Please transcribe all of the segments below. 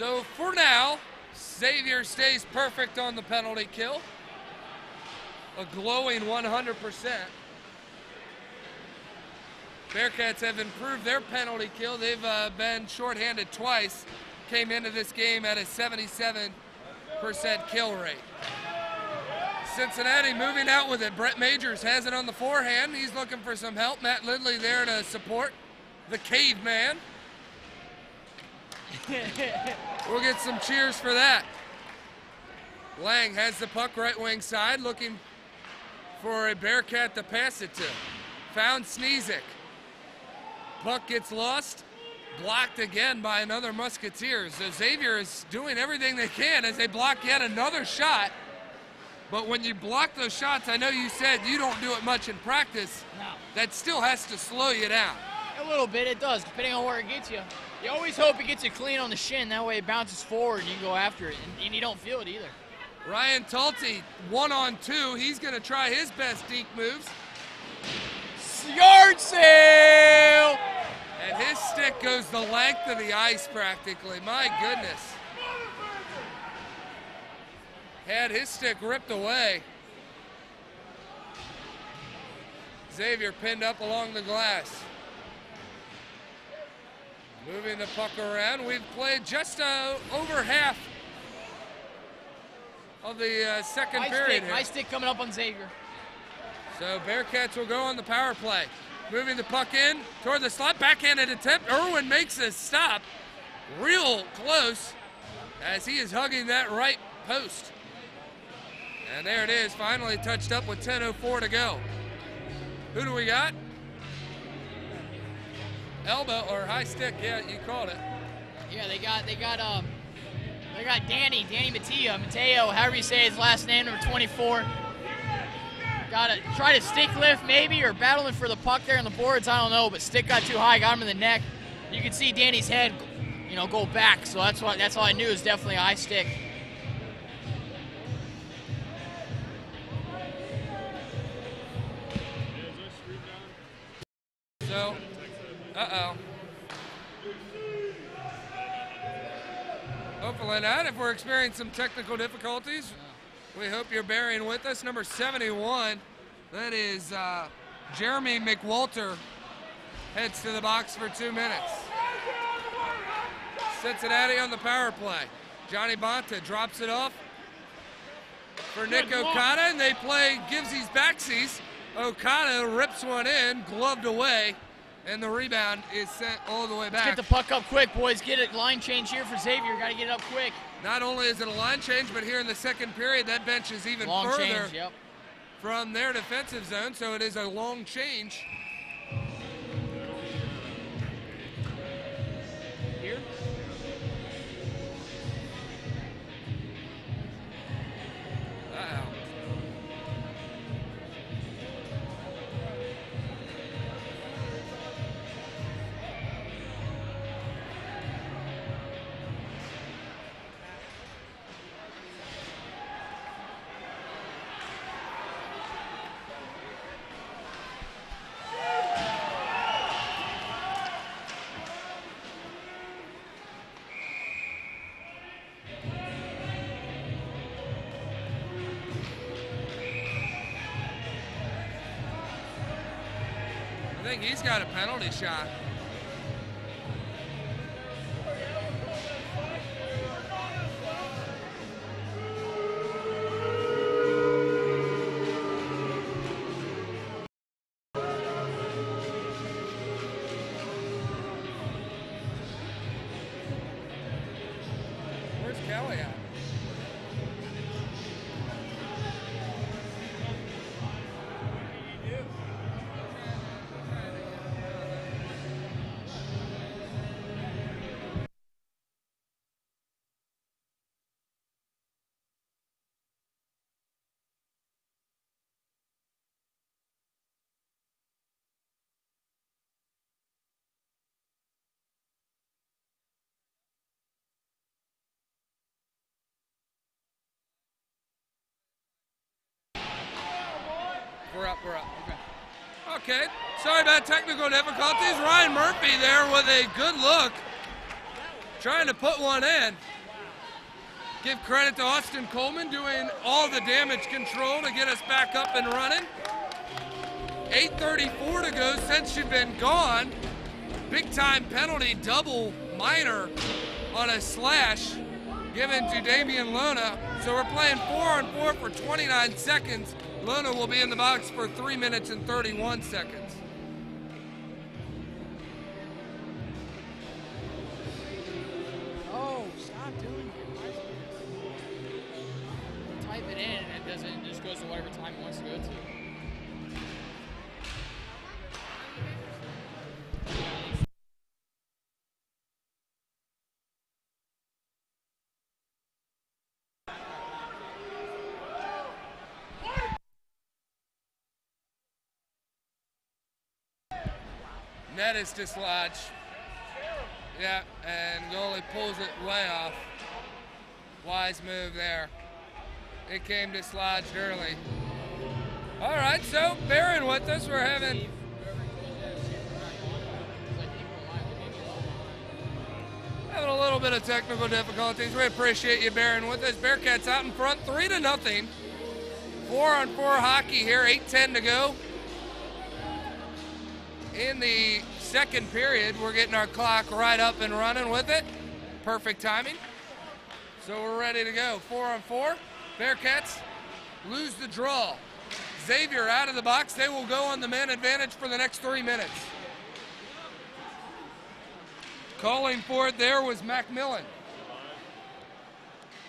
So for now, Xavier stays perfect on the penalty kill. A glowing 100%. Bearcats have improved their penalty kill. They've been shorthanded twice. Came into this game at a 77% kill rate. Cincinnati moving out with it. Brett Majors has it on the forehand. He's looking for some help. Matt Lindley there to support the caveman. We'll get some cheers for that. Lang has the puck right wing side, looking for a Bearcat to pass it to. Found Sneezik. Puck gets lost, blocked again by another Musketeers. So Xavier is doing everything they can as they block yet another shot. But when you block those shots, I know you said you don't do it much in practice. No. That still has to slow you down. A little bit, it does, depending on where it gets you. You always hope it gets you clean on the shin. That way it bounces forward and you can go after it, and you don't feel it either. Ryan Tulte, 1-on-2. He's going to try his best deke moves. Yard sale! And his stick goes the length of the ice practically. My goodness. Had his stick ripped away. Xavier pinned up along the glass. Moving the puck around. We've played just over half of the second period here. My stick coming up on Xavier. So Bearcats will go on the power play. Moving the puck in toward the slot, backhanded attempt. Irwin makes a stop, real close, as he is hugging that right post. And there it is, finally touched up with 10:04 to go. Who do we got? Elbow or high stick? Yeah, you called it. Yeah, they got Danny Mateo, however you say his last name, number 24. Got to try to stick lift maybe, or battling for the puck there on the boards. I don't know, but stick got too high, got him in the neck. You can see Danny's head, go back. So that's all I knew is definitely a high stick. So, hopefully not. If we're experiencing some technical difficulties, we hope you're bearing with us. Number 71, that is Jeremy McWalter, heads to the box for 2 minutes. Cincinnati on the power play. Johnny Bonta drops it off for Nick Okada, and they play givesies backsies. Okada rips one in, gloved away, and the rebound is sent all the way back. Let's get the puck up quick, boys. Get a line change here for Xavier. Got to get it up quick. Not only is it a line change, but here in the second period, that bench is even further from their defensive zone, so it is a long change. Here. I think he's got a penalty shot. Where's Kelly at? We're up. Okay, sorry about technical difficulties. Ryan Murphy there with a good look, trying to put one in. Give credit to Austin Coleman doing all the damage control to get us back up and running. 8:34 to go since you've been gone. Big time penalty, double minor on a slash given to Damian Lona. So we're playing 4-on-4 for 29 seconds. Lona will be in the box for 3 minutes and 31 seconds. Oh, stop doing it. Type it in and it doesn't, it just goes to whatever time it wants to go to. Net is dislodged. Yeah, and goalie pulls it way off. Wise move there. It came dislodged early. All right, so bearing with us, we're having a little bit of technical difficulties. We appreciate you bearing with us. Bearcats out in front, 3-0. 4-on-4 hockey here, 8:10 to go. In the second period, we're getting our clock right up and running with it. Perfect timing. So we're ready to go. 4-on-4. Bearcats lose the draw. Xavier out of the box. They will go on the man advantage for the next 3 minutes. Calling for it there was Macmillan.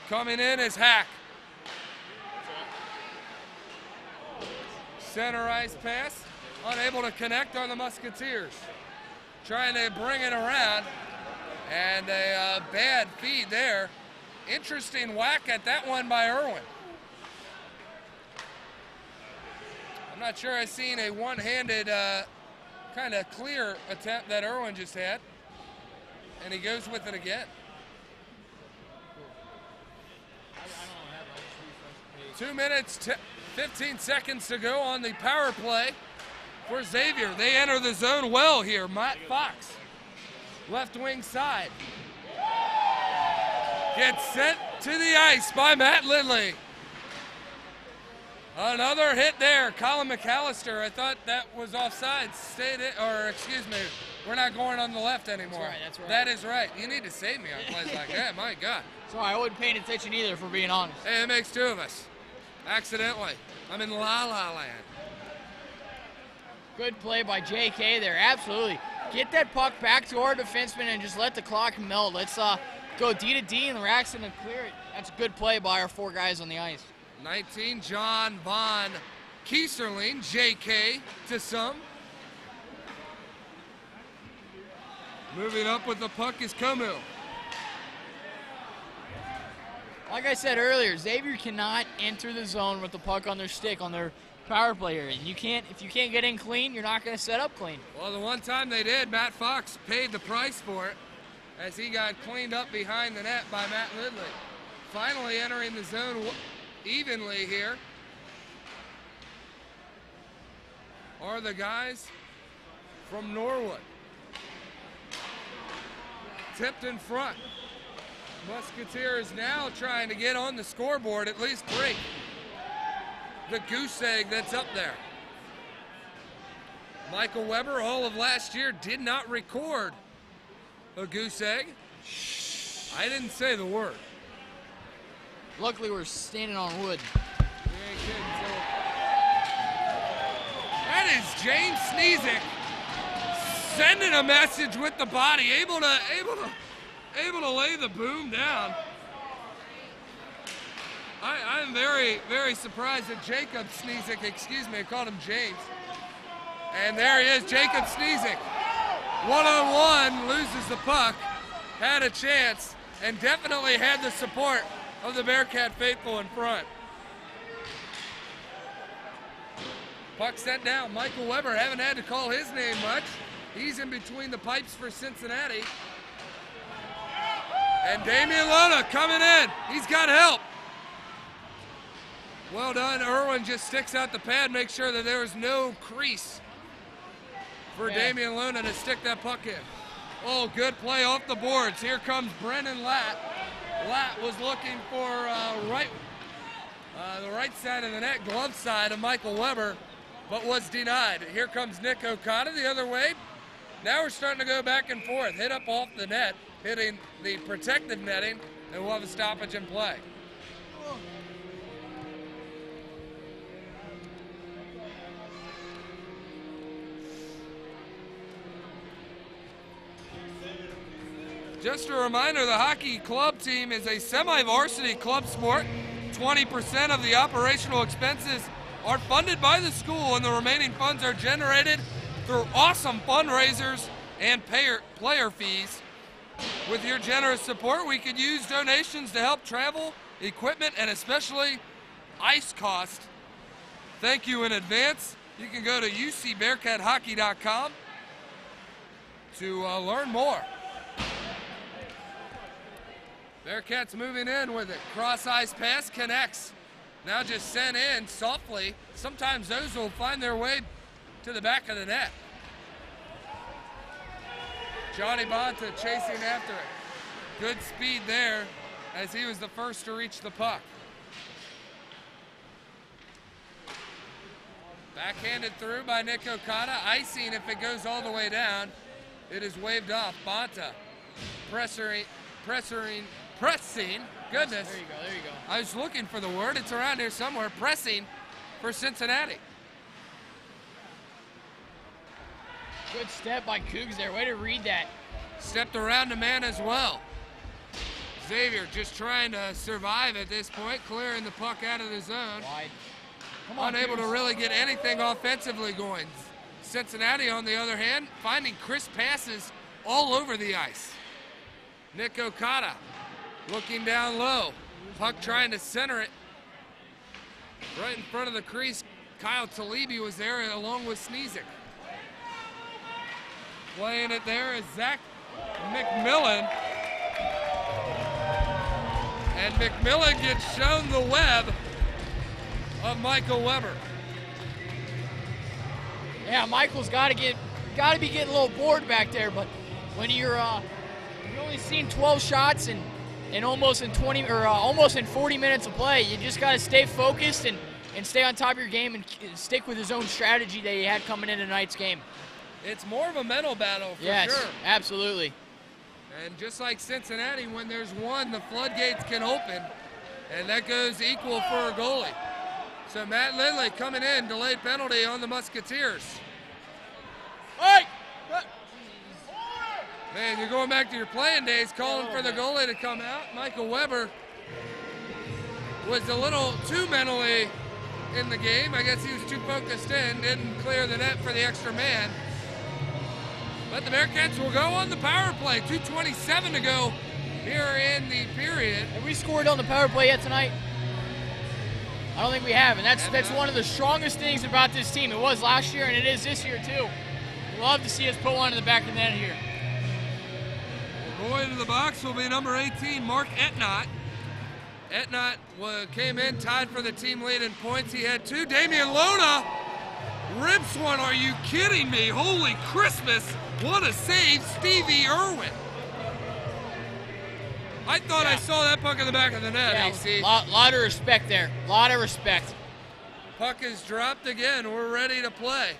Coming in is Hack. Center ice pass. Unable to connect on the Musketeers. Trying to bring it around. And a bad feed there. Interesting whack at that one by Irwin. I'm not sure I've seen a one-handed kind of clear attempt that Irwin just had. And he goes with it again. 2 minutes, 15 seconds to go on the power play for Xavier. They enter the zone well here. Matt Fox, left wing side. Gets sent to the ice by Matt Lindley. Another hit there. Colin McAllister, I thought that was offside. Excuse me, we're not going on the left anymore. That's right. That is right. You need to save me on plays like that. My God. Sorry, I wasn't paying attention either, for being honest. Hey, it makes two of us. Accidentally. I'm in La La Land. Good play by JK there, absolutely. Get that puck back to our defenseman and just let the clock melt. Let's go D to D and Raxton and clear it. That's a good play by our 4 guys on the ice. 19, John Von Kieserling, JK to some. Moving up with the puck is Komu. Like I said earlier, Xavier cannot enter the zone with the puck on their stick on their power play here. And if you can't get in clean, you're not going to set up clean. Well, the one time they did, Matt Fox paid the price for it as he got cleaned up behind the net by Matt Lindley. Finally entering the zone evenly here are the guys from Norwood. Tipped in front. Musketeers now trying to get on the scoreboard, at least break the goose egg that's up there. Michael Weber, all of last year, did not record a goose egg. I didn't say the word. Luckily, we're standing on wood. That is James Sneezek sending a message with the body, able to lay the boom down. I'm very, very surprised that Jacob Sneezek, excuse me, I called him James. And there he is, Jacob Sneezek. One-on-one, loses the puck, had a chance, and definitely had the support of the Bearcat faithful in front. Puck sent down. Michael Weber, haven't had to call his name much. He's in between the pipes for Cincinnati. And Damian Lona coming in. He's got help. Well done. Irwin just sticks out the pad, makes sure that there is no crease for Damian Lona to stick that puck in. Oh, good play off the boards. Here comes Brennan Latt. Latt was looking for the right side of the net, glove side of Michael Weber, but was denied. Here comes Nick Okada the other way. Now we're starting to go back and forth. Hit up off the net, hitting the protective netting, and we'll have a stoppage in play. Just a reminder, the hockey club team is a semi-varsity club sport. 20% of the operational expenses are funded by the school, and the remaining funds are generated through awesome fundraisers and player fees. With your generous support, we could use donations to help travel, equipment, and especially ice costs. Thank you in advance. You can go to ucbearcathockey.com to learn more. Bearcats moving in with it. Cross ice pass connects. Now just sent in softly. Sometimes those will find their way to the back of the net. Johnny Bonta chasing after it. Good speed there as he was the first to reach the puck. Backhanded through by Nick Okada. Icing if it goes all the way down. It is waved off. Bonta pressing. Goodness. There you go. I was looking for the word. It's around here somewhere. Pressing for Cincinnati. Good step by Cougs there. Way to read that. Stepped around the man as well. Xavier just trying to survive at this point, clearing the puck out of the zone. Wide. Come on, Unable Cougs. to really get anything offensively going. Cincinnati, on the other hand, finding crisp passes all over the ice. Nick Okada looking down low. Puck trying to center it right in front of the crease. Kyle Talibi was there along with Sneezik. Playing it there is Zach McMillan. And McMillan gets shown the web of Michael Weber. Yeah, Michael's got to be getting a little bored back there, but when you're only seen 12 shots and almost in 40 minutes of play, you just got to stay focused and stay on top of your game and stick with his own strategy that he had coming into tonight's game. It's more of a mental battle for yes, sure. Absolutely. And just like Cincinnati, when there's one, the floodgates can open, and that goes equal for a goalie. So Matt Lindley coming in, delayed penalty on the Musketeers. Hey! Man, you're going back to your playing days, calling for the goalie to come out. Michael Weber was a little too mentally in the game. I guess he was too focused in, didn't clear the net for the extra man. But the Bearcats will go on the power play. 2:27 to go here in the period. Have we scored on the power play yet tonight? I don't think we have, and that's one of the strongest things about this team. It was last year, and it is this year too. Love to see us put one in the back of the net here. Going to the box will be number 18, Mark Etnott. Etnott came in, tied for the team lead in points. He had two. Damian Lona rips one. Are you kidding me? Holy Christmas. What a save, Stevie Irwin. I thought I saw that puck in the back of the net, AC. Lot of respect there. Lot of respect. Puck is dropped again. We're ready to play.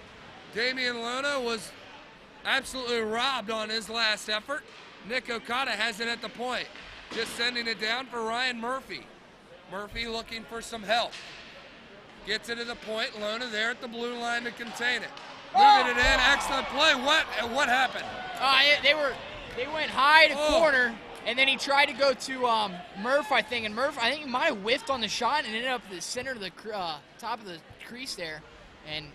Damian Lona was absolutely robbed on his last effort. Nick Okada has it at the point. Just sending it down for Ryan Murphy. Murphy looking for some help. Gets it to the point. Lona there at the blue line to contain it. Moving it in. Excellent play. What happened? They went high to corner, and then he tried to go to Murph, I think. And Murph, I think he might have whiffed on the shot and ended up at the center of the top of the crease there, and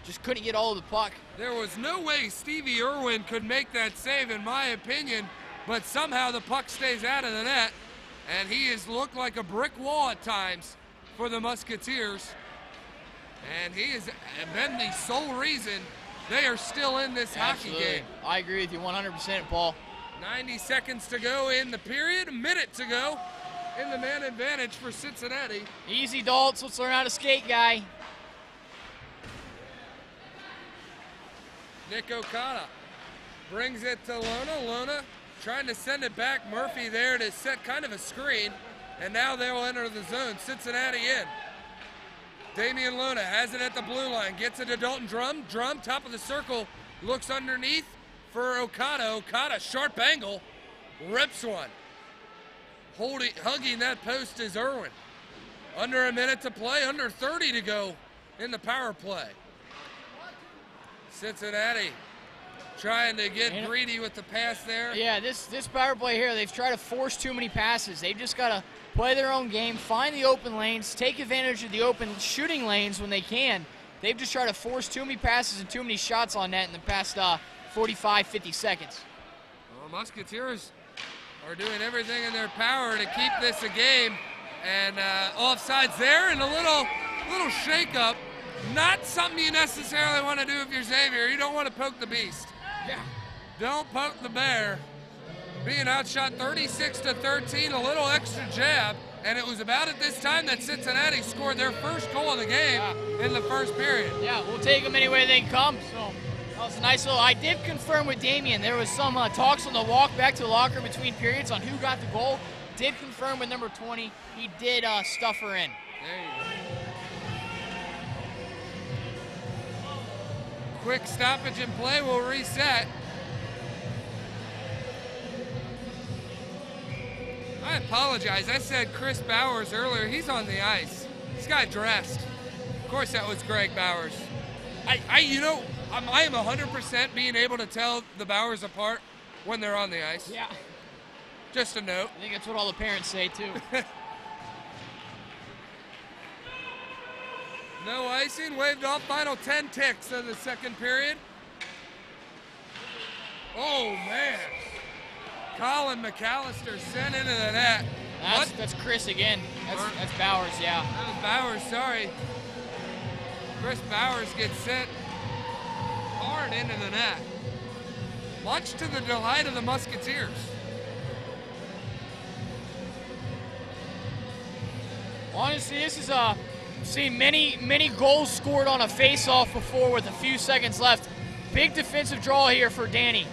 just couldn't get all of the puck. There was no way Stevie Irwin could make that save, in my opinion, but somehow the puck stays out of the net, and he has looked like a brick wall at times for the Musketeers, and he has been the sole reason they are still in this hockey game. I agree with you 100%, Paul. 90 seconds to go in the period, a minute to go in the man advantage for Cincinnati. Easy, Daltz. Let's learn how to skate, guy. Nick Okada brings it to Lona. Lona trying to send it back. Murphy there to set kind of a screen, and now they'll enter the zone. Cincinnati in. Damian Luna has it at the blue line, gets it to Dalton Drum. Drum, top of the circle, looks underneath for Okada. Okada, sharp angle, rips one. Hugging that post is Irwin. Under a minute to play, under 30 to go in the power play. Cincinnati trying to get greedy with the pass there. Yeah, this power play here, they've tried to force too many passes. They've just got to play their own game, find the open lanes, take advantage of the open shooting lanes when they can. They've just tried to force too many passes and too many shots on net in the past 45, 50 seconds. Well, Musketeers are doing everything in their power to keep this a game. And offsides there, and a little shake-up. Not something you necessarily want to do if you're Xavier. You don't want to poke the beast. Yeah. Don't poke the bear. Being outshot 36-13, a little extra jab, and it was about at this time that Cincinnati scored their first goal of the game in the first period. Yeah, we'll take them any way they come. So that was a nice little. I did confirm with Damian. There was some talks on the walk back to the locker between periods on who got the goal. Did confirm with number 20. He did stuff her in. There you go. Quick stoppage in play, we'll reset. I apologize, I said Chris Bowers earlier. He's on the ice. This guy dressed. Of course that was Greg Bowers. I am 100% being able to tell the Bowers apart when they're on the ice. Yeah. Just a note. I think that's what all the parents say too. No icing, waved off, final 10 ticks of the second period. Oh man. Colin McAllister sent into the net. That's Chris again. That's Bowers, yeah. That was Bowers, sorry. Chris Bowers gets sent hard into the net. Much to the delight of the Musketeers. Honestly, this is seen many goals scored on a face-off before with a few seconds left. Big defensive draw here for Danny.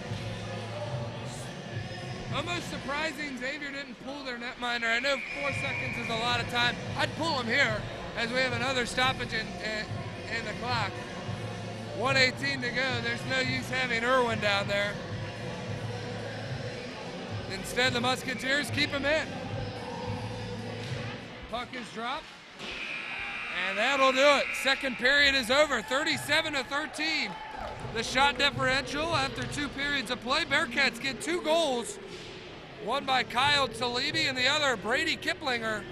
Almost surprising Xavier didn't pull their netminder. I know 4 seconds is a lot of time. I'd pull him here as we have another stoppage in the clock. 1:18 to go. There's no use having Irwin down there. Instead, the Musketeers keep him in. Puck is dropped. And that'll do it. Second period is over, 37-13. The shot differential after 2 periods of play. Bearcats get 2 goals. One by Kyle Talibi and the other Brady Kiplinger.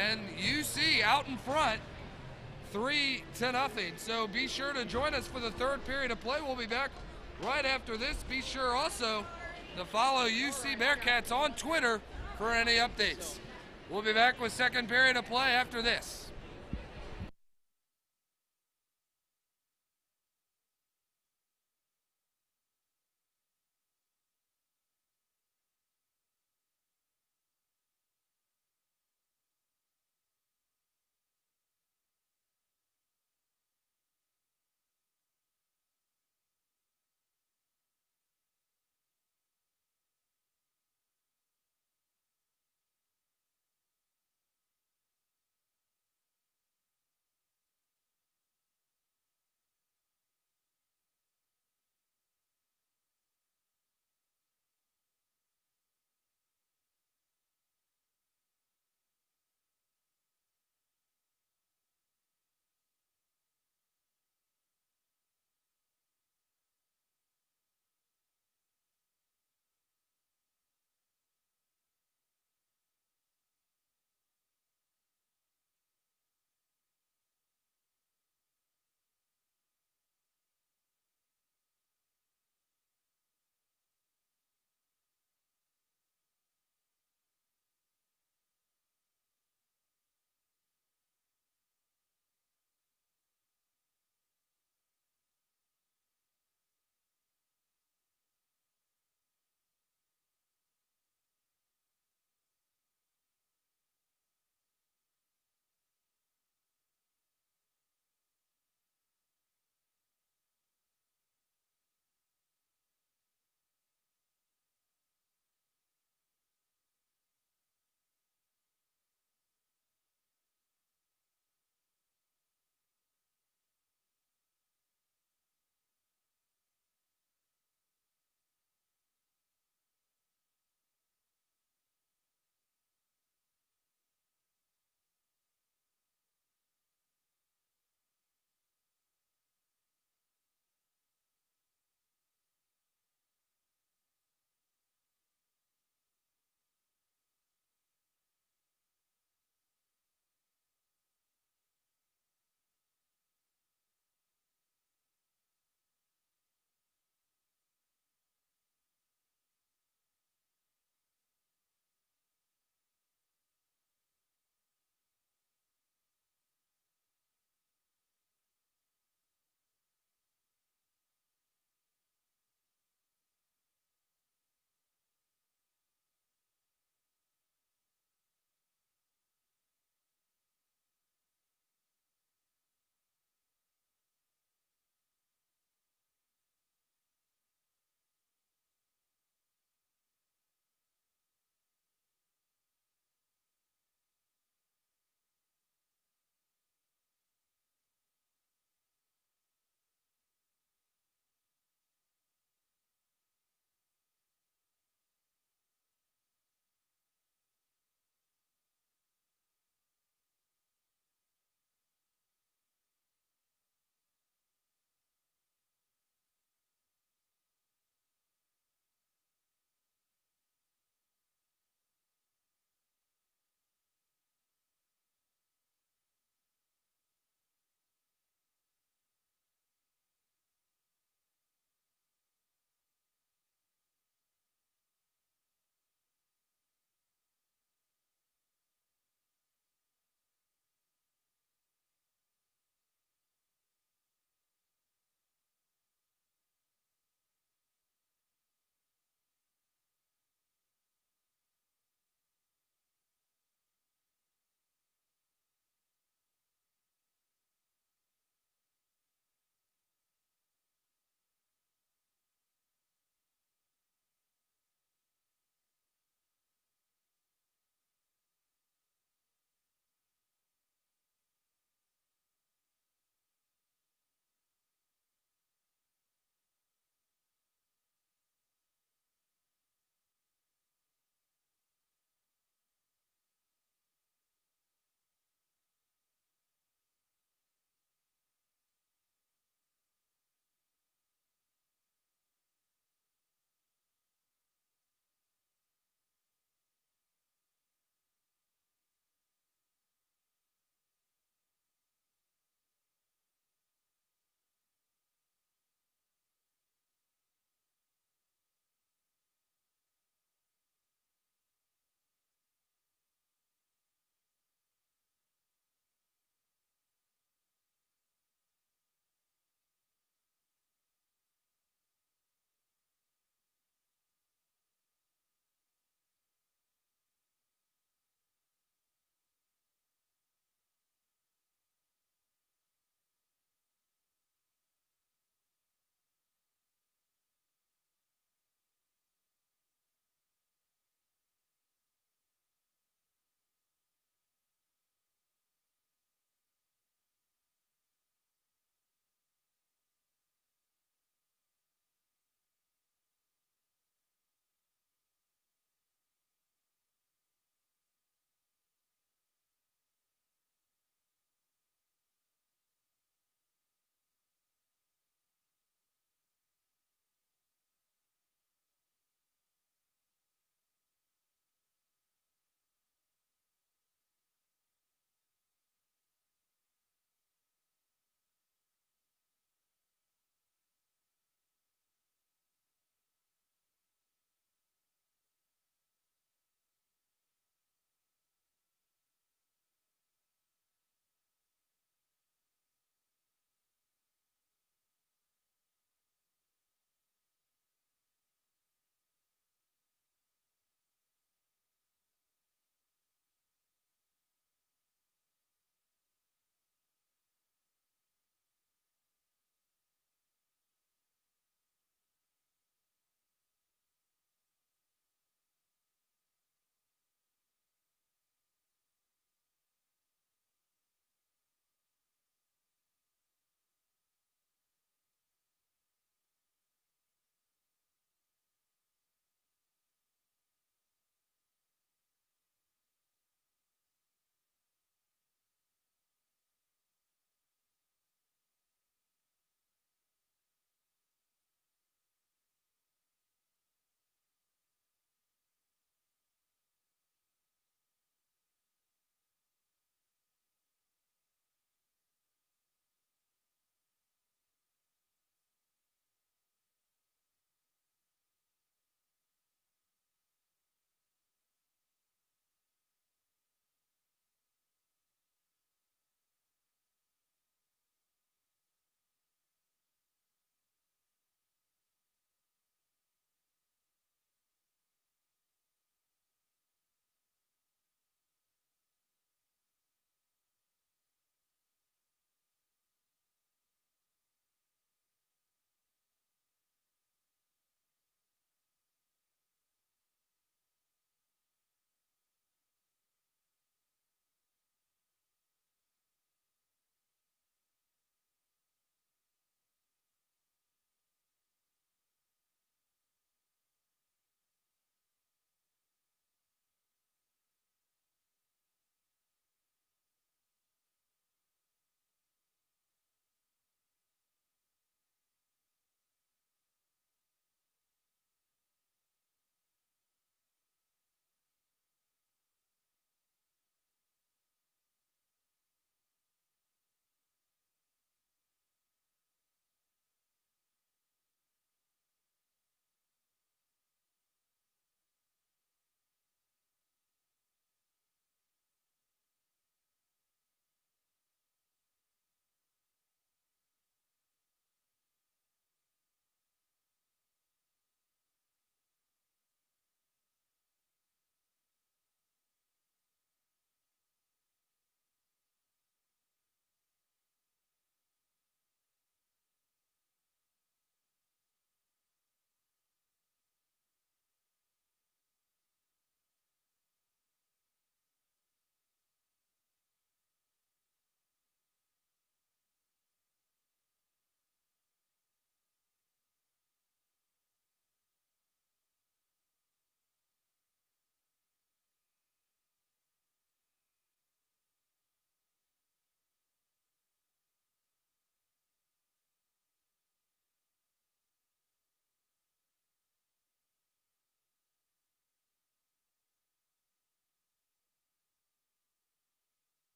And UC out in front, 3-0. So be sure to join us for the third period of play. We'll be back right after this. Be sure also to follow UC Bearcats on Twitter for any updates. We'll be back with second period of play after this.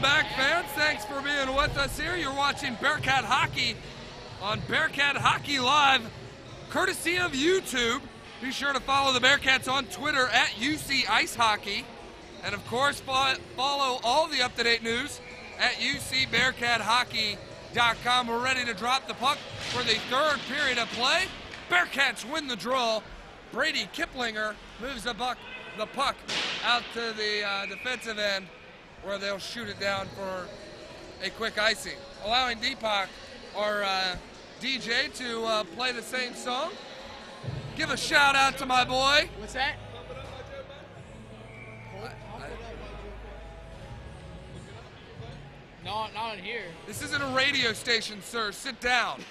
Welcome back, fans. Thanks for being with us here. You're watching Bearcat Hockey on Bearcat Hockey Live, courtesy of YouTube. Be sure to follow the Bearcats on Twitter at UC Ice Hockey. And of course, follow all the up-to-date news at UCBearcatHockey.com. We're ready to drop the puck for the third period of play. Bearcats win the draw. Brady Kiplinger moves the puck out to the defensive end, where they'll shoot it down for a quick icing. Allowing Deepak, our DJ, to play the same song. Give a shout out to my boy. What's that? No, not in here. This isn't a radio station, sir. Sit down.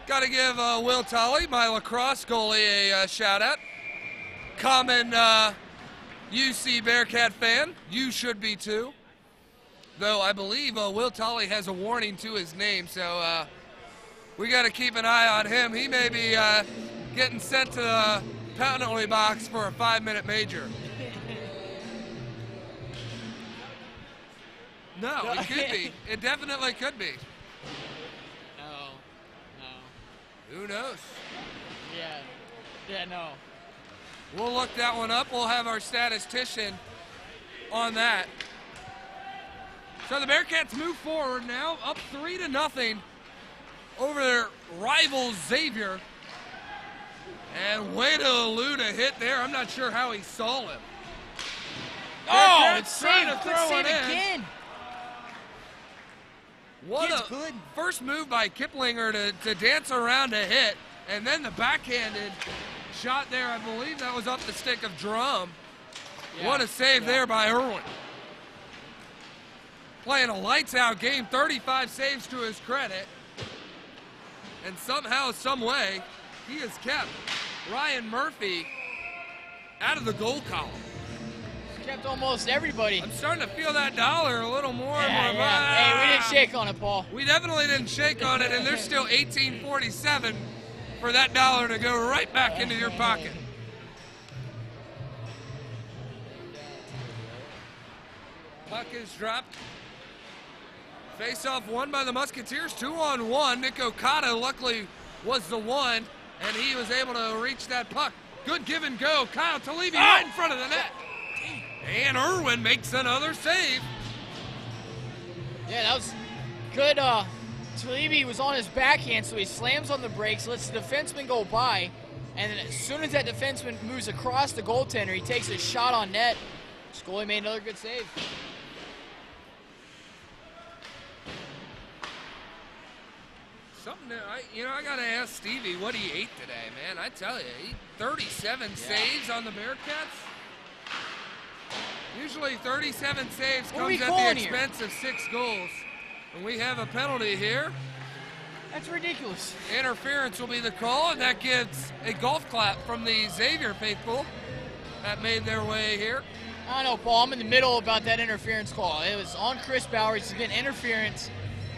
Got to give Will Tully, my lacrosse goalie, a shout out. Common UC Bearcat fan. You should be too. Though I believe Will Tully has a warning to his name, so we got to keep an eye on him. He may be getting sent to the penalty box for a 5-minute major. No, it could be. It definitely could be. No. Who knows? Yeah, no. We'll look that one up. We'll have our statistician on that. So the Bearcats move forward now, up 3-0 over their rival Xavier. And way to elude a hit there. I'm not sure how he saw him. Oh, it's trying saved. to Good throw save it in. again. What Kid's a good. first move by Kiplinger to dance around a hit, and then the backhanded shot there. I believe that was up the stick of Drum. Yeah. What a save there by Irwin. Playing a lights-out game, 35 saves to his credit. And somehow, some way, he has kept Ryan Murphy out of the goal column. Kept almost everybody. I'm starting to feel that dollar a little more and more. Yeah. Hey, we didn't shake on it, Paul. We definitely didn't shake on it, and there's still $18.47 for that dollar to go right back into your pocket. Puck is dropped. Face-off won by the Musketeers, 2-on-1. Nick Okada luckily was the one, and he was able to reach that puck. Good give and go. Kyle Talebi right in front of the net. And Irwin makes another save. Yeah, that was good. Talebi was on his backhand, so he slams on the brakes, lets the defenseman go by, and then as soon as that defenseman moves across the goaltender, he takes a shot on net. Scully made another good save. Something that I gotta ask Stevie what he ate today, man. I tell you, 37 saves on the Bearcats. Usually 37 saves comes at the expense of 6 goals. And we have a penalty here. That's ridiculous. Interference will be the call, and that gives a golf clap from the Xavier faithful that made their way here. I don't know, Paul. I'm in the middle about that interference call. It was on Chris Bowers. It's been interference.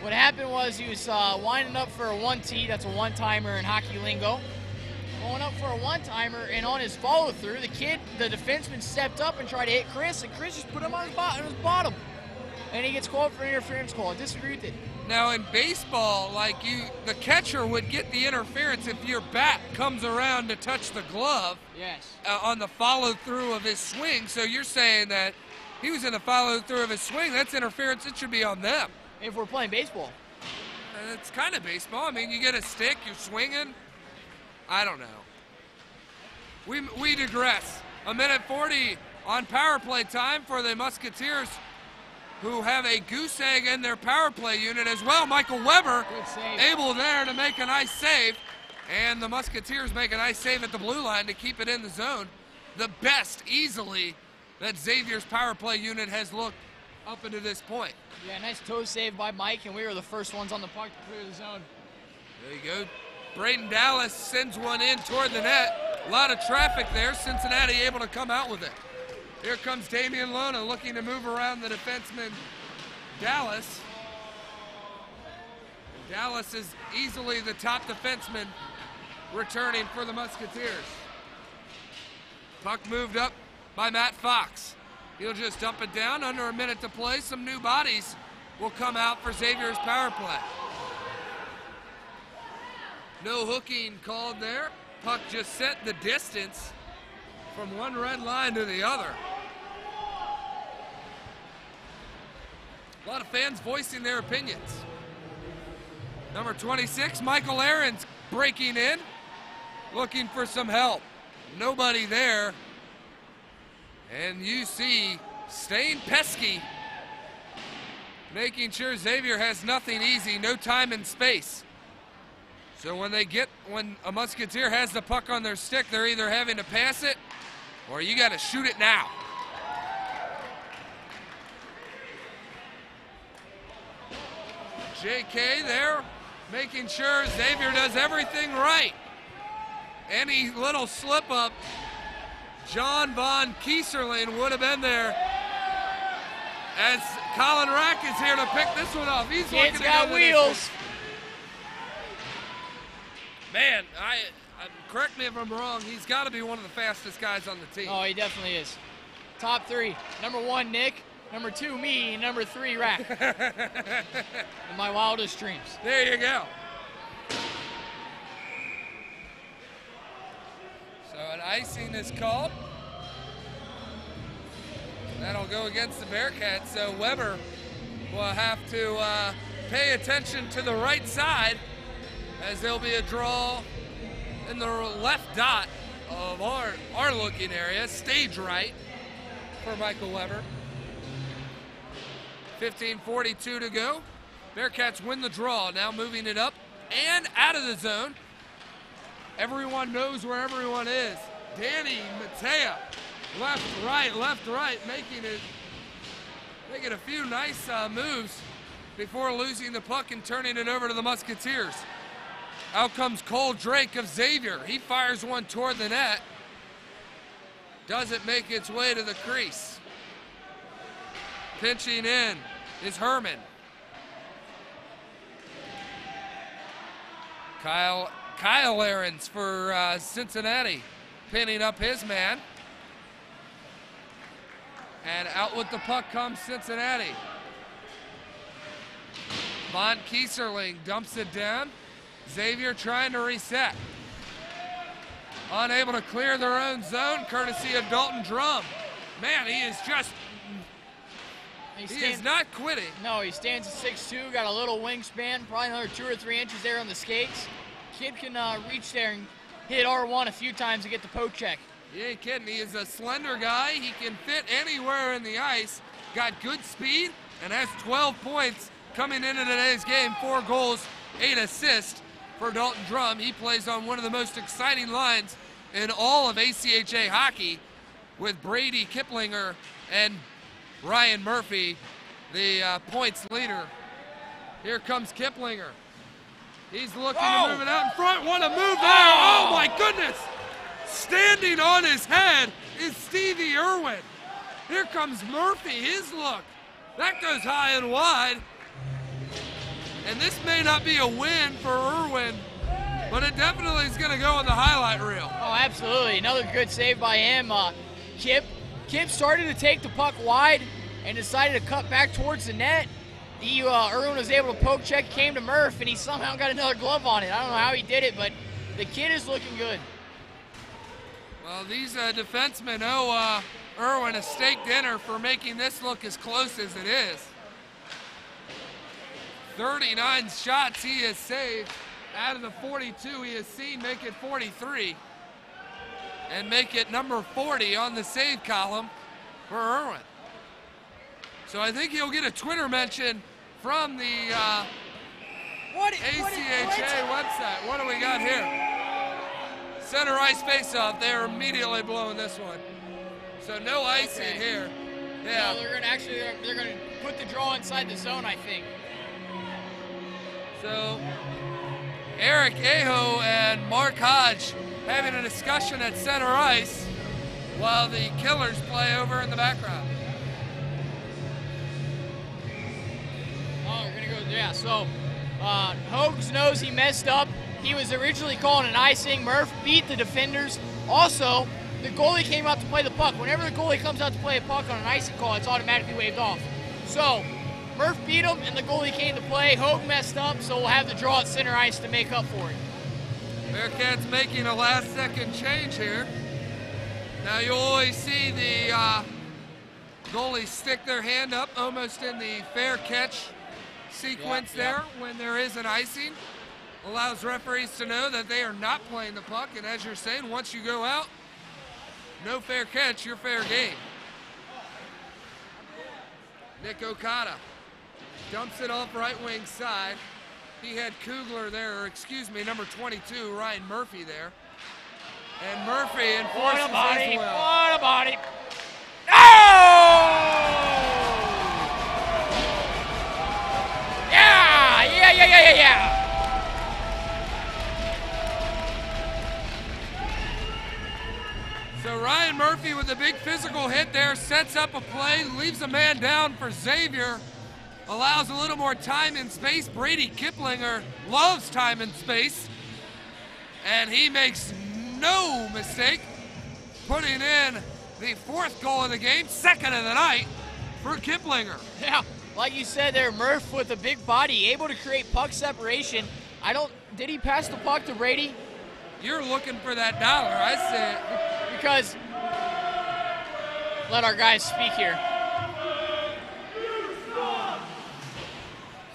What happened was he was winding up for a 1T. That's a one-timer in hockey lingo. Going up for a one-timer, and on his follow-through, the defenseman stepped up and tried to hit Chris, and Chris just put him on his bottom. And he gets called for an interference call. I disagree with it. Now in baseball, the catcher would get the interference if your bat comes around to touch the glove. Yes. On the follow-through of his swing. So you're saying that he was in the follow-through of his swing. That's interference. It should be on them. If we're playing baseball. It's kind of baseball. I mean, you get a stick, you're swinging. I don't know. We digress. 1:40 on power play time for the Musketeers, who have a goose egg in their power play unit as well. Michael Weber able there to make a nice save. And the Musketeers make a nice save at the blue line to keep it in the zone. The best, easily, that Xavier's power play unit has looked up into this point. Yeah, nice toe save by Mike, and we were the first ones on the puck to clear the zone. There you go. Braden Dallas sends one in toward the net. A lot of traffic there. Cincinnati able to come out with it. Here comes Damian Lona looking to move around the defenseman Dallas. Dallas is easily the top defenseman returning for the Musketeers. Puck moved up by Matt Fox. He'll just dump it down. Under a minute to play. Some new bodies will come out for Xavier's power play. No hooking called there. Puck just set the distance from one red line to the other. A lot of fans voicing their opinions. Number 26, Michael Aaron's breaking in, looking for some help. Nobody there. And you see staying pesky, making sure Xavier has nothing easy, no time and space. So when a Musketeer has the puck on their stick, they're either having to pass it or you got to shoot it now. JK there, making sure Xavier does everything right. Any little slip up, John Von Kieserling would have been there. As Colin Rack is here to pick this one up. He's looking to got go wheels. Man, correct me if I'm wrong, he's got to be one of the fastest guys on the team. Oh, he definitely is. Top three. Number 1, Nick. Number 2, me. Number 3, Rack. In my wildest dreams. There you go. So an icing is called. That'll go against the Bearcats, so Weber will have to pay attention to the right side as there'll be a draw in the left dot of our looking area, stage right for Michael Weber. 15:42 to go. Bearcats win the draw, now moving it up and out of the zone. Everyone knows where everyone is. Danny Matea, left, right, making a few nice moves before losing the puck and turning it over to the Musketeers. Out comes Cole Drake of Xavier. He fires one toward the net. Doesn't make its way to the crease. Pinching in is Herman. Kyle Ahrens for Cincinnati, pinning up his man. And out with the puck comes Cincinnati. Von Kieserling dumps it down. Xavier trying to reset. Unable to clear their own zone, courtesy of Dalton Drum. Man, he is just, he is not quitting. No, he stands at 6'2", got a little wingspan, probably another 2 or 3 inches there on the skates. Kid can reach there and hit R1 a few times to get the poke check. You ain't kidding, he is a slender guy. He can fit anywhere in the ice, got good speed, and has 12 points coming into today's game. 4 goals, 8 assists for Dalton Drum. He plays on one of the most exciting lines in all of ACHA hockey with Brady Kiplinger and Ryan Murphy, the points leader. Here comes Kiplinger. He's looking to move it out in front. What a move there. Oh my goodness. Standing on his head is Stevie Irwin. Here comes Murphy, his look. That goes high and wide. And this may not be a win for Irwin, but it definitely is going to go on the highlight reel. Oh, absolutely. Another good save by him. Kip started to take the puck wide and decided to cut back towards the net. Irwin was able to poke check, came to Murph, and he somehow got another glove on it. I don't know how he did it, but the kid is looking good. Well, these defensemen owe Irwin a steak dinner for making this look as close as it is. 39 shots he has saved. Out of the 42 he has seen, make it 43. And make it number 40 on the save column for Irwin. So I think he'll get a Twitter mention from the ACHA website. What do we got here? Center ice face-off. They're immediately blowing this one. So no icing here. Yeah. No, they're gonna put the draw inside the zone, I think. So Eric Aho and Mark Hodge having a discussion at center ice while the Killers play over in the background. Oh, we're gonna go, yeah, so Hogs knows he messed up. He was originally calling an icing. Murph beat the defenders. Also, the goalie came out to play the puck. Whenever the goalie comes out to play a puck on an icing call, it's automatically waved off. So Murph beat him, and the goalie came to play. Hogue messed up, so we'll have the draw at center ice to make up for it. Bearcats making a last-second change here. Now you always see the goalies stick their hand up almost in the fair catch sequence there when there is an icing. Allows referees to know that they are not playing the puck, and as you're saying, once you go out, no fair catch, you're fair game. Nick Okada dumps it off right wing side. He had Kugler there, or excuse me, number 22, Ryan Murphy there. And Murphy enforces his will. What a body. Oh! Yeah. So Ryan Murphy with a big physical hit there, sets up a play, leaves a man down for Xavier, allows a little more time and space. Brady Kiplinger loves time and space, and he makes no mistake putting in the 4th goal of the game, 2nd of the night for Kiplinger. Yeah, like you said there, Murph with a big body, able to create puck separation. Did he pass the puck to Brady? You're looking for that dollar, I say it. Because, let our guys speak here.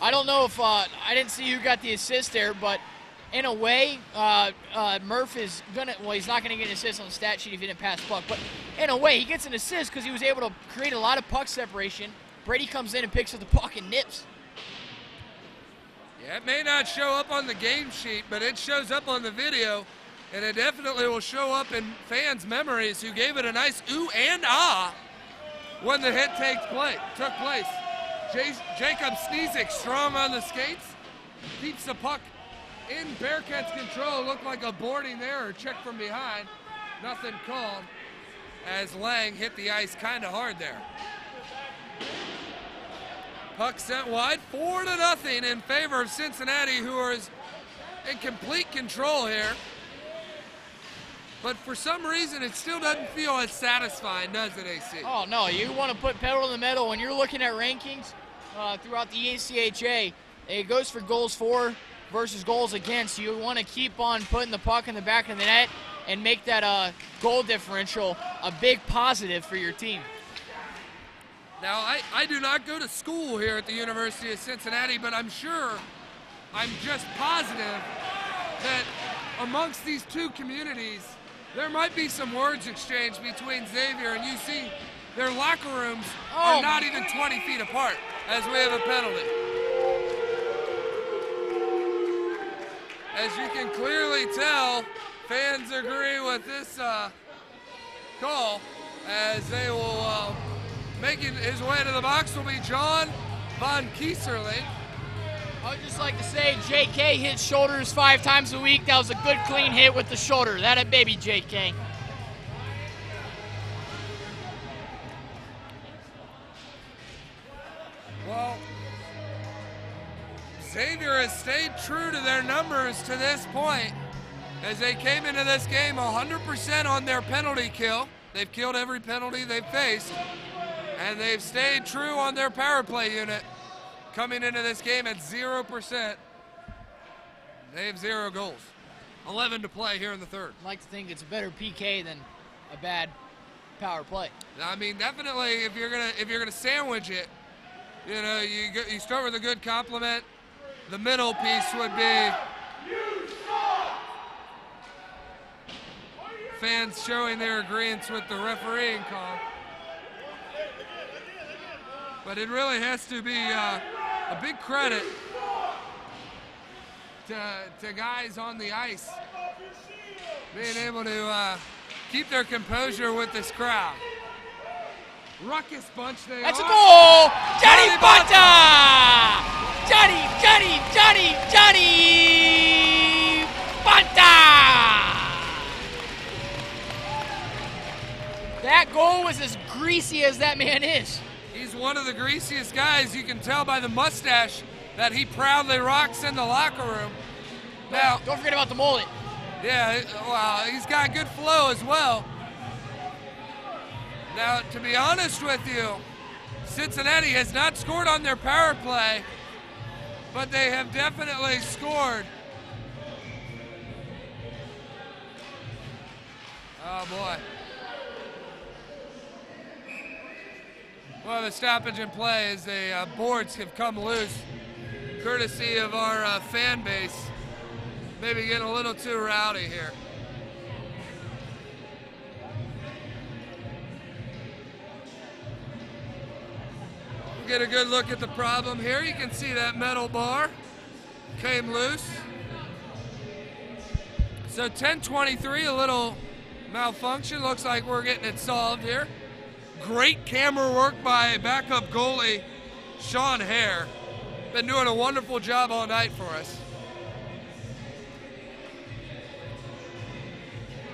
I don't know if, I didn't see who got the assist there, but in a way, Murph is he's not gonna get an assist on the stat sheet if he didn't pass the puck, but in a way, he gets an assist because he was able to create a lot of puck separation. Brady comes in and picks up the puck and nips. Yeah, it may not show up on the game sheet, but it shows up on the video, and it definitely will show up in fans' memories who gave it a nice ooh and ah when the hit took place. Jacob Sneezik strong on the skates, keeps the puck in Bearcats' control. Looked like a boarding there or check from behind. Nothing called as Lang hit the ice kind of hard there. Puck sent wide, 4-0 in favor of Cincinnati, who is in complete control here. But for some reason, it still doesn't feel as satisfying, does it, AC? Oh, no. You want to put pedal to the metal. When you're looking at rankings throughout the ACHA, it goes for goals for versus goals against. You want to keep on putting the puck in the back of the net and make that goal differential a big positive for your team. Now, I do not go to school here at the University of Cincinnati, but I'm just positive that amongst these two communities, there might be some words exchanged between Xavier and UC. Their locker rooms are not even 20 feet apart as we have a penalty. As you can clearly tell, fans agree with this call as they will, making his way to the box will be John Von Kieserling. I would just like to say JK hits shoulders 5 times a week. That was a good clean hit with the shoulder. That a baby, JK. Well, Xavier has stayed true to their numbers to this point as they came into this game 100% on their penalty kill. They've killed every penalty they've faced, and they've stayed true on their power play unit. Coming into this game at 0%. They have 0 goals. 11 to play here in the third. I'd like to think it's a better PK than a bad power play. I mean, definitely if you're gonna sandwich it, you know, you start with a good compliment. The middle piece would be fans showing their agreement with the refereeing call. But it really has to be a big credit to guys on the ice being able to keep their composure with this crowd. Ruckus bunch they That's are. a goal! Johnny Bonta! Johnny Bonta! That goal was as greasy as that man is. He's one of the greasiest guys. You can tell by the mustache that he proudly rocks in the locker room. Now, don't forget about the mullet. Yeah, well, he's got good flow as well. Now, to be honest with you, Cincinnati has not scored on their power play, but they have definitely scored. Oh boy. Well, the stoppage in play as the boards have come loose, courtesy of our fan base. Maybe getting a little too rowdy here. Get a good look at the problem here. You can see that metal bar came loose. So 10:23, a little malfunction. Looks like we're getting it solved here. Great camera work by backup goalie Sean Hare. Been doing a wonderful job all night for us.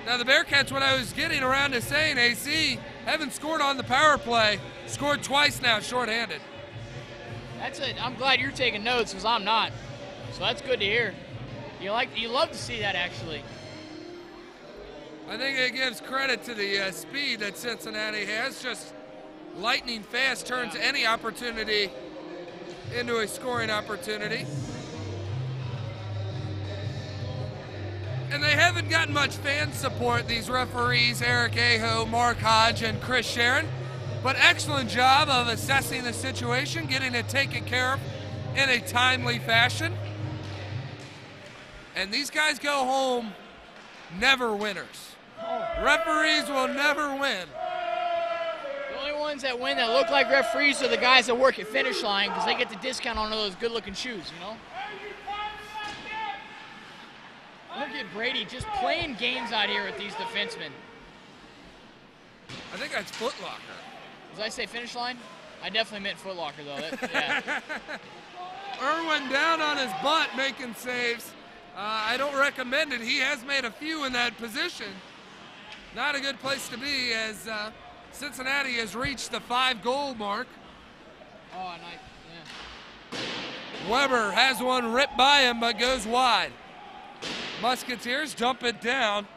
Now the Bearcats, what I was getting around to saying, AC, haven't scored on the power play. Scored twice now, shorthanded. That's it. I'm glad you're taking notes because I'm not. So that's good to hear. You love to see that, actually. I think it gives credit to the speed that Cincinnati has. Just lightning fast, turns any opportunity into a scoring opportunity. And they haven't gotten much fan support, these referees, Eric Aho, Mark Hodge, and Chris Sharon. But excellent job of assessing the situation, getting it taken care of in a timely fashion. And these guys go home never winners. Referees will never win. The only ones that win that look like referees are the guys that work at finish line because they get the discount on those good-looking shoes, you know? Look at Brady just playing games out here with these defensemen. I think that's Foot Locker. Did I say finish line? I definitely meant Foot Locker, though. Yeah. Irwin down on his butt making saves. I don't recommend it. He has made a few in that position. Not a good place to be as Cincinnati has reached the 5-goal mark. Oh, nice. Yeah. Weber has one ripped by him but goes wide. Musketeers dump it down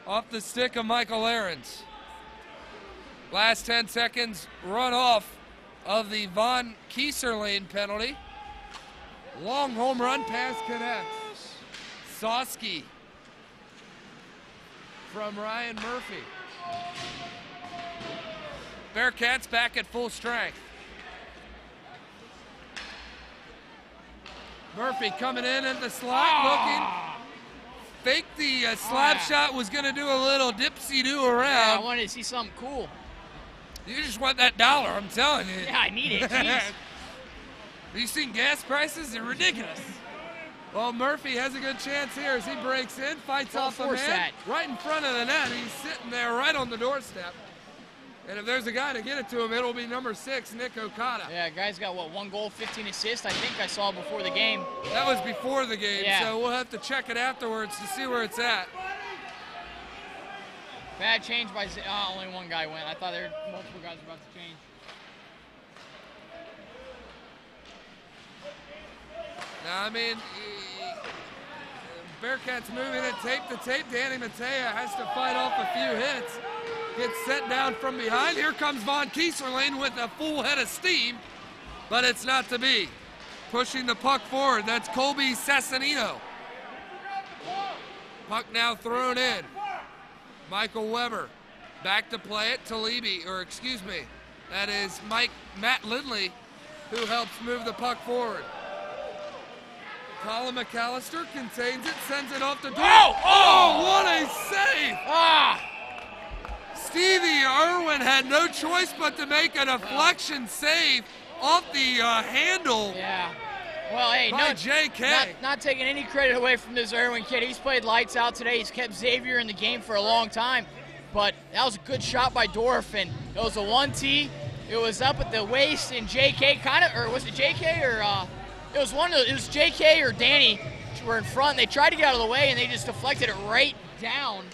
off the stick of Michael Ahrens. Last 10 seconds run off of the Von Kieserlin penalty. Long home run pass connects. Sosky from Ryan Murphy. Bearcats back at full strength. Murphy coming in at the slot, looking. Fake the slap shot, was going to do a little dipsy-do around. Yeah, I wanted to see something cool. You just want that dollar, I'm telling you. Yeah, I need it. Jeez. Have you seen gas prices? They're ridiculous. Well, Murphy has a good chance here as he breaks in, fights off a man right in front of the net. He's sitting there right on the doorstep. And if there's a guy to get it to him, it'll be number 6, Nick Okada. Yeah, guy's got, what, 1 goal, 15 assists? I think I saw before the game. That was before the game, yeah. So we'll have to check it afterwards to see where it's at. Bad change by only one guy went. I thought there were multiple guys about to change. Now, I mean, Bearcats moving it tape to tape. Danny Matea has to fight off a few hits. Gets set down from behind. Here comes Von Kieserlin with a full head of steam, but it's not to be. Pushing the puck forward. That's Colby Sassanino. Puck now thrown in. Michael Weber back to play it. Talibi, or excuse me, that is Matt Lindley, who helps move the puck forward. Colin McAllister contains it, sends it off the door. Oh, what a save! Stevie Irwin had no choice but to make a deflection save off the handle. Yeah. Well, hey, not taking any credit away from this Irwin kid. He's played lights out today. He's kept Xavier in the game for a long time. But that was a good shot by Dorf, and it was a 1-T. It was up at the waist, and JK kind of, or was it JK or it was it was JK or Danny were in front. They tried to get out of the way, and they just deflected it right down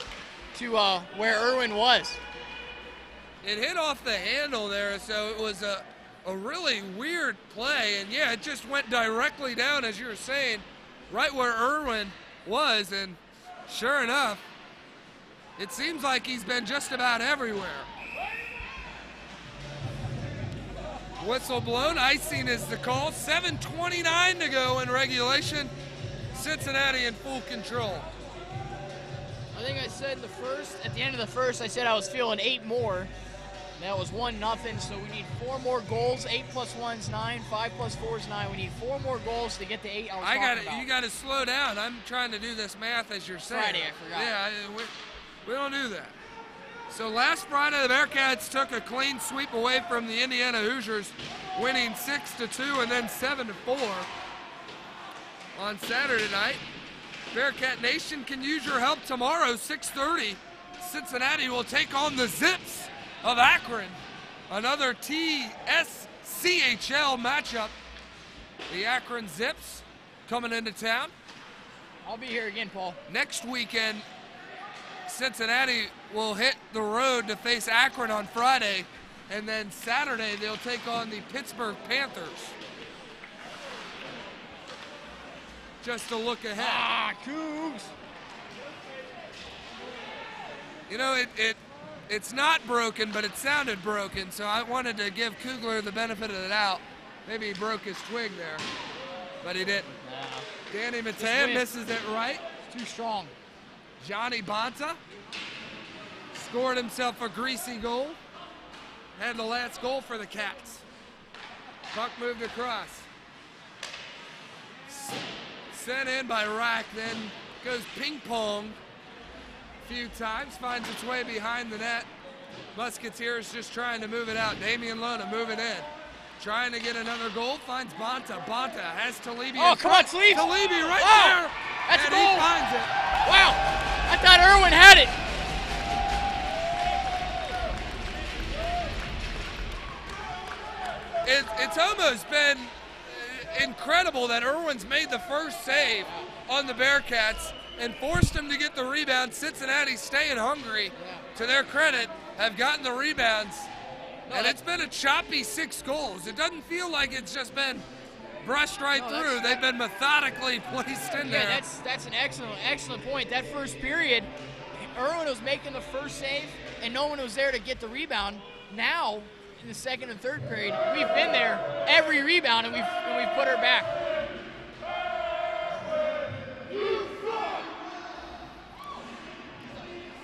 to where Irwin was. It hit off the handle there, so it was a really weird play. And yeah, it just went directly down, as you were saying, right where Irwin was. And sure enough, it seems like he's been just about everywhere. Whistle blown, icing is the call. 7:29 to go in regulation. Cincinnati in full control. I think I said at the end of the first, I said I was feeling 8 more. That was 1-0, so we need 4 more goals. 8 plus 1 is 9, 5 plus 4 is 9. We need 4 more goals to get to 8 I was talking about. You got to slow down. I'm trying to do this math as you're saying. Friday, I forgot. Yeah, we don't do that. So last Friday, the Bearcats took a clean sweep away from the Indiana Hoosiers, winning 6-2 and then 7-4 on Saturday night. Bearcat Nation can use your help tomorrow, 6:30. Cincinnati will take on the Zips of Akron. Another TSCHL matchup. The Akron Zips coming into town. I'll be here again, Paul. Next weekend, Cincinnati will hit the road to face Akron on Friday, and then Saturday they'll take on the Pittsburgh Panthers. Just to look ahead. Cougs! You know, it's not broken, but it sounded broken, so I wanted to give Kugler the benefit of the doubt. Maybe he broke his twig there, but he didn't. No. Danny Matea misses it right. It's too strong. Johnny Bonta scored himself a greasy goal. Had the last goal for the Cats. Puck moved across. Sent in by Rack, then goes ping pong a few times, finds its way behind the net. Musketeers just trying to move it out. Damian Lona moving in. Trying to get another goal, finds Bonta. Bonta has Talibi. Oh, come on, Sleeve! Talibi right there! That's and a goal! He finds it. Wow! I thought Irwin had it! It's almost been incredible that Irwin's made the first save on the Bearcats and forced them to get the rebound. Cincinnati staying hungry, to their credit, have gotten the rebounds. And it's been a choppy 6 goals. It doesn't feel like it's just been brushed right through. They've been methodically placed in there. Yeah, that's an excellent point. That first period, Irwin was making the first save, and no one was there to get the rebound. Now, in the second and third period, we've been there every rebound, and we've put her back.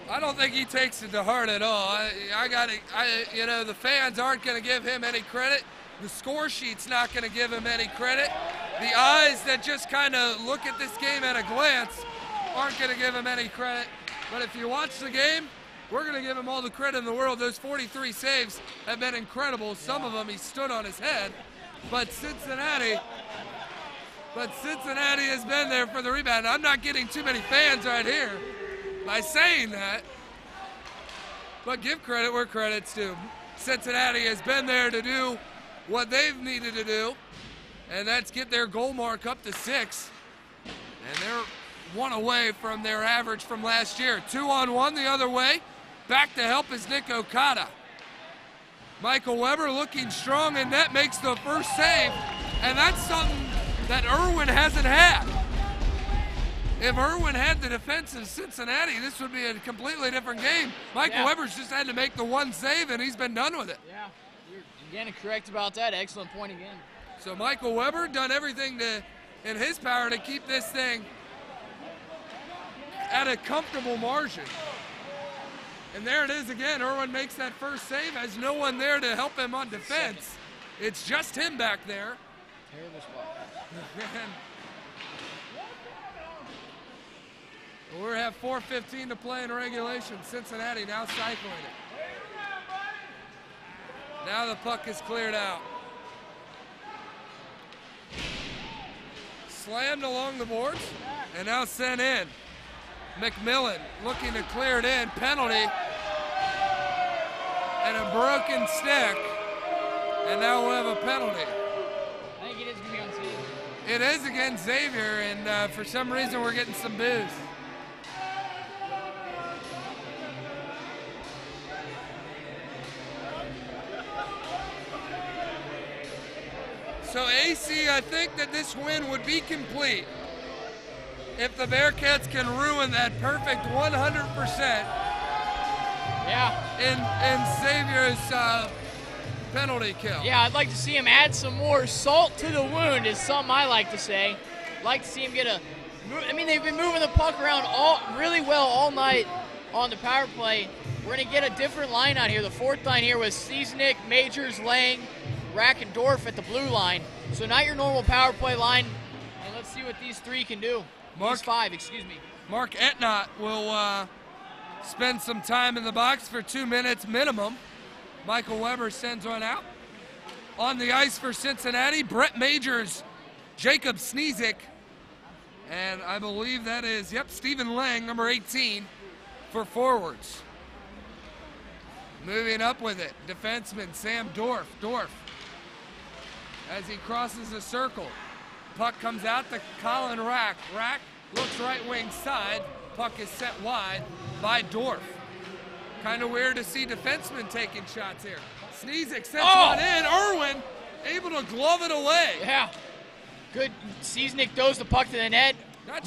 I don't think he takes it to heart at all. You know, the fans aren't going to give him any credit. The score sheet's not going to give him any credit. The eyes that just kind of look at this game at a glance aren't going to give him any credit. But if you watch the game, we're going to give him all the credit in the world. Those 43 saves have been incredible. Some of them he stood on his head. But Cincinnati has been there for the rebound. I'm not getting too many fans right here by saying that, but give credit where credit's due. Cincinnati has been there to do what they've needed to do, and that's get their goal mark up to 6. And they're 1 away from their average from last year. 2-on-1 the other way. Back to help is Nick Okada. Michael Weber looking strong in net, makes the first save, and that's something that Irwin hasn't had. If Irwin had the defense of Cincinnati, this would be a completely different game. Michael Weber's just had to make the 1 save, and he's been done with it. Yeah, you're again correct about that. Excellent point again. So Michael Weber done everything in his power to keep this thing at a comfortable margin. And there it is again. Irwin makes that first save. Has no one there to help him on defense. It's just him back there. Terrible spot. We have 4:15 to play in regulation. Cincinnati now cycling it. Now the puck is cleared out. Slammed along the boards and now sent in. McMillan looking to clear it in. Penalty. And a broken stick. And now we'll have a penalty. I think it is going to be on Xavier. It is against Xavier, and for some reason we're getting some boos. So AC, I think that this win would be complete if the Bearcats can ruin that perfect 100% in Xavier's penalty kill. Yeah, I'd like to see him add some more salt to the wound, is something I like to say. Like to see him get a. I mean, they've been moving the puck around really well all night on the power play. We're going to get a different line out here. The fourth line here was Ciesnik, Majors, Lang, Rack, and Dorf at the blue line. So not your normal power play line. And let's see what these three can do. These five, excuse me. Mark Etnott will spend some time in the box for 2 minutes minimum. Michael Weber sends one out. On the ice for Cincinnati, Brett Majors, Jacob Sneezik, and I believe that is, Stephen Lang, number 18, for forwards. Moving up with it, defenseman Sam Dorf. As he crosses the circle, puck comes out to Colin Rack. Rack looks right wing side. Puck is set wide by Dorf. Kind of weird to see defensemen taking shots here. Sneezik sets one in. Irwin able to glove it away. Yeah. Good. Ciesnik throws the puck to the net.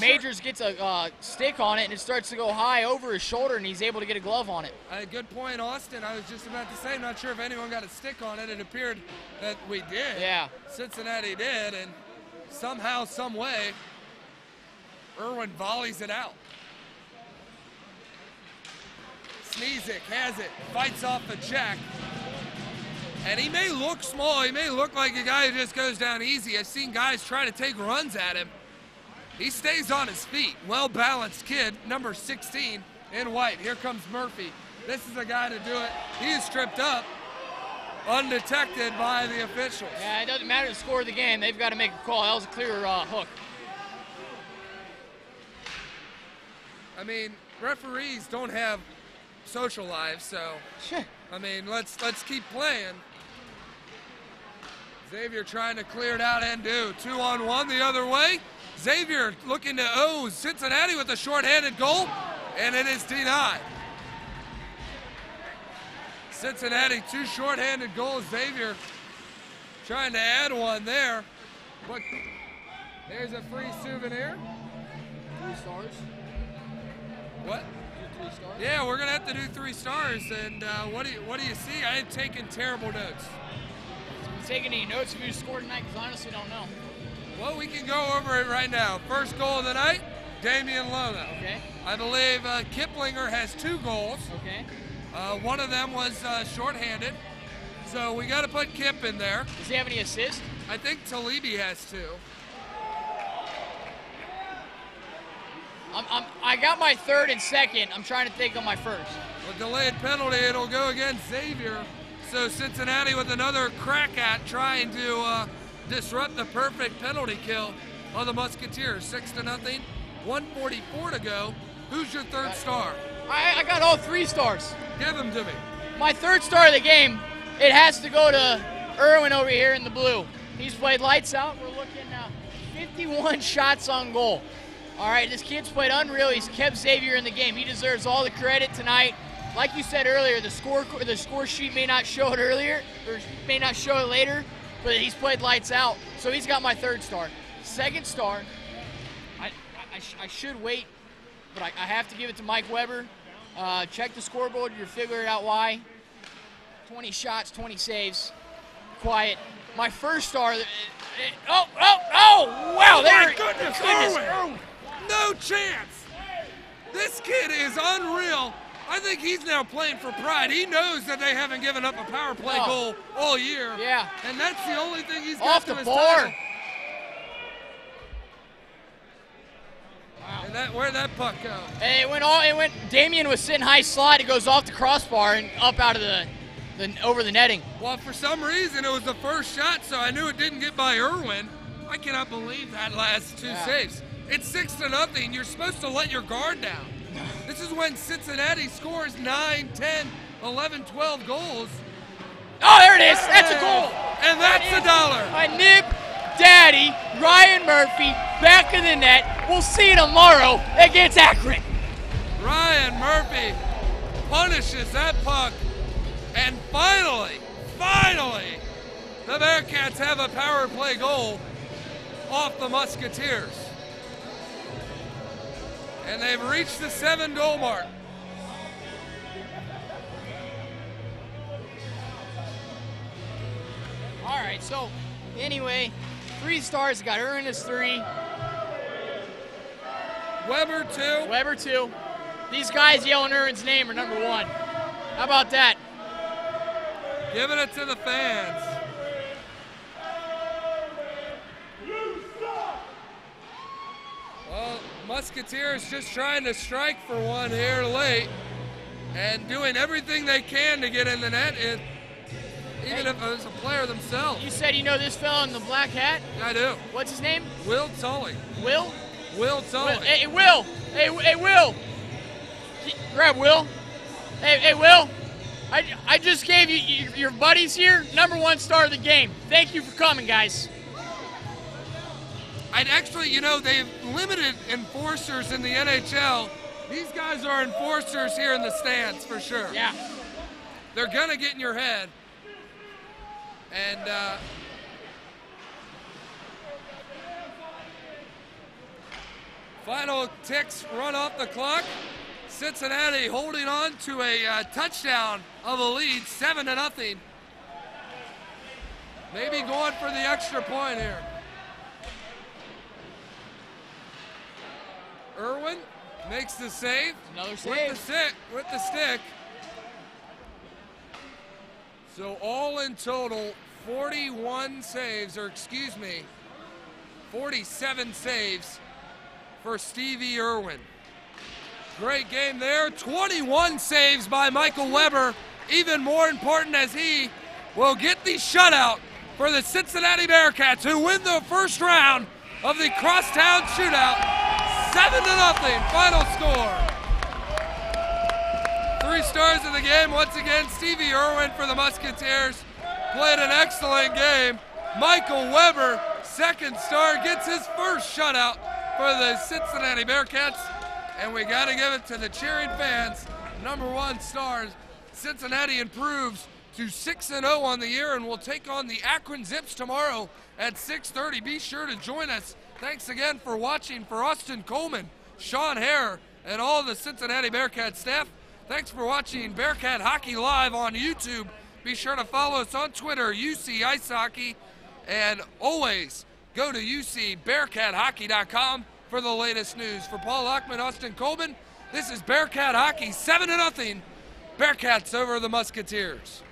Majors gets a stick on it, and it starts to go high over his shoulder, and he's able to get a glove on it. Good point, Austin. I was just about to say, not sure if anyone got a stick on it. It appeared that we did. Yeah. Cincinnati did, and somehow, some way, Irwin volleys it out. Sneezik has it, fights off the check. And he may look small, he may look like a guy who just goes down easy. I've seen guys try to take runs at him. He stays on his feet. Well-balanced kid, number 16 in white. Here comes Murphy. This is a guy to do it. He is stripped up, undetected by the officials. Yeah, it doesn't matter the score of the game. They've got to make a call. That was a clear hook. I mean, referees don't have social lives, so sure. I mean, let's keep playing. Xavier trying to clear it out and do 2-on-1 the other way. Xavier looking to Cincinnati with a shorthanded goal, and it is denied. Cincinnati, 2 shorthanded goals. Xavier trying to add one there. But there's a free souvenir. 3 stars. What? 3 stars? Yeah, we're gonna have to do 3 stars. And what do you see? I had taken terrible notes. Taking any notes of who scored tonight? Because I honestly don't know. Well, we can go over it right now. First goal of the night, Damian Lona. Okay. I believe Kiplinger has 2 goals. Okay. One of them was shorthanded. So we got to put Kip in there. Does he have any assists? I think Talibi has 2. I got my third and second. I'm trying to think of my first. With delayed penalty, it'll go against Xavier. So Cincinnati with another crack at trying to disrupt the perfect penalty kill of the Musketeers. 6-0, 1:44 to go. Who's your third star? I got all 3 stars. Give them to me. My third star of the game, it has to go to Irwin over here in the blue. He's played lights out. We're looking 51 shots on goal. All right, this kid's played unreal. He's kept Xavier in the game. He deserves all the credit tonight. Like you said earlier, the score sheet may not show it earlier, or may not show it later, but he's played lights out. So he's got my third star. Second star, I should wait, but I have to give it to Mike Weber. Check the scoreboard. You'll figure out why. 20 shots, 20 saves. Quiet. My first star. Wow! My goodness, Irwin. No chance. This kid is unreal. I think he's now playing for pride. He knows that they haven't given up a power play goal all year. Yeah. And that's the only thing he's got off to the his board. title. Wow. And where'd that puck go? And it went. Damian was sitting high slide. It goes off the crossbar and up out of the over the netting. Well, for some reason it was the first shot, so I knew it didn't get by Irwin. I cannot believe that last 2 saves. It's 6-0. You're supposed to let your guard down. This is when Cincinnati scores 9, 10, 11, 12 goals. Oh, there it is. That's a goal. And that's $1. A nib daddy, Ryan Murphy, back in the net. We'll see you tomorrow against Akron. Ryan Murphy punishes that puck. And finally, the Bearcats have a power play goal off the Musketeers. And they've reached the 7-goal mark. right, so anyway, 3 stars. Got Irwin as 3. Weber 2. Weber 2. These guys yelling Irwin's name are number 1. How about that? Giving it to the fans. Well, Musketeers just trying to strike for one here late and doing everything they can to get in the net, even if it was a player themselves. You said you know this fella in the black hat? I do. What's his name? Will Tully. Will? Will Tully. Hey, Will. Hey, Will. Grab Will. Hey, Will. I just gave you your buddies here number 1 star of the game. Thank you for coming, guys. And actually, you know, they've limited enforcers in the NHL. These guys are enforcers here in the stands for sure. Yeah. They're gonna get in your head. And final ticks run off the clock. Cincinnati holding on to a touchdown of a lead, 7-0. Maybe going for the extra point here. Irwin makes the save. Another save. With the stick. So all in total, 47 saves for Stevie Irwin. Great game there. 21 saves by Michael Weber. Even more important as he will get the shutout for the Cincinnati Bearcats, who win the first round of the Crosstown Shootout. 7-0 final score. 3 stars in the game. Once again, Stevie Irwin for the Musketeers played an excellent game. Michael Weber, 2nd star, gets his first shutout for the Cincinnati Bearcats. And we got to give it to the cheering fans. Number 1 stars. Cincinnati improves to 6-0 on the year and will take on the Akron Zips tomorrow at 6:30. Be sure to join us. Thanks again for watching. For Austin Coleman, Sean Hare, and all the Cincinnati Bearcat staff, thanks for watching Bearcat Hockey Live on YouTube. Be sure to follow us on Twitter, UC Ice Hockey, and always go to UCBearcatHockey.com for the latest news. For Paul Lockman, Austin Coleman, this is Bearcat Hockey, 7-0. Bearcats over the Musketeers.